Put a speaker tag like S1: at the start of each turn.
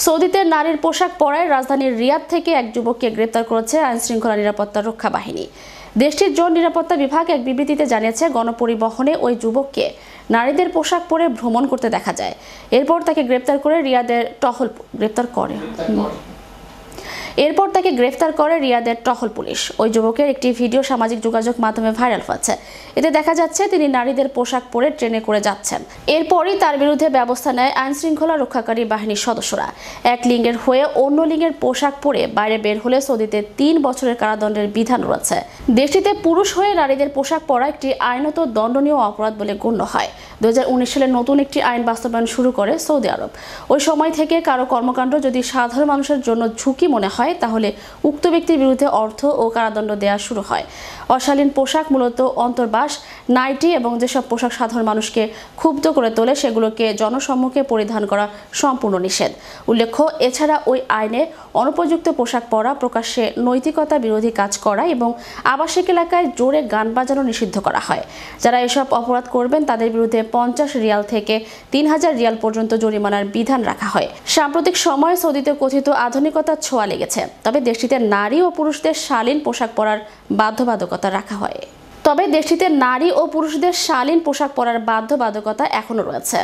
S1: সৌদিতে নারীর পোশাক পরায় রাজধানীর রিয়াদ থেকে এক যুবককে গ্রেপ্তার করেছে আইনশৃঙ্খলা নিরাপত্তা রক্ষা বাহিনী। দেশটির জন নিরাপত্তা বিভাগ এক বিবৃতিতে জানিয়েছে, গণপরিবহনে ওই যুবককে নারীদের পোশাক পরে ভ্রমণ করতে দেখা যায়। এরপর তাকে গ্রেপ্তার করে রিয়াদের টহল পুলিশ। ওই যুবকের একটি ভিডিও সামাজিক যোগাযোগ মাধ্যমে ভাইরাল হচ্ছে। এতে দেখা যাচ্ছে তিনি নারীদের পোশাক পরে ট্রেনে করে যাচ্ছেন। এরপরই তার বিরুদ্ধে ব্যবস্থা নেয় আইনশৃঙ্খলা রক্ষাকারী বাহিনীর সদস্যরা। এক লিঙ্গের হয়ে অন্য লিঙ্গের পোশাক পরে বাইরে বের হলে সৌদিতে 3 বছরের কারাদণ্ডের বিধান রয়েছে। দেশটিতে পুরুষ হয়ে নারীদের পোশাক পরা একটি আইনত দণ্ডনীয় অপরাধ বলে গণ্য হয়। 2019 সালে নতুন একটি আইন বাস্তবায়ন শুরু করে সৌদি আরব। ওই সময় থেকে কারো কর্মকাণ্ড যদি সাধারণ মানুষের জন্য ঝুঁকি মনে হয়, তাহলে উক্ত ব্যক্তির বিরুদ্ধে অর্থ ও কারাদণ্ড দেওয়া শুরু হয়। অশালীন পোশাক মূলত অন্তর্বাস, নাইটি এবং যেসব পোশাক সাধারণ মানুষকে ক্ষুব্ধ করে তোলে সেগুলোকে জনসম্মুখে পরিধান করা সম্পূর্ণ নিষেধ। উল্লেখ্য, এছাড়া ওই আইনে অনুপযুক্ত পোশাক পরা, প্রকাশ্যে নৈতিকতা বিরোধী কাজ করা এবং আবাসিক এলাকায় জোরে গান বাজানো নিষিদ্ধ করা হয়। যারা এসব অপরাধ করবেন তাদের বিরুদ্ধে 50 রিয়াল থেকে 3000 রিয়াল পর্যন্ত জরিমানার বিধান রাখা হয়। সাম্প্রতিক সময়ে সৌদিতে কথিত আধুনিকতার ছোঁয়া লেগেছে, তবে দেশটিতে নারী ও পুরুষদের শালীন পোশাক পরার বাধ্যবাধকতা এখনো রয়েছে।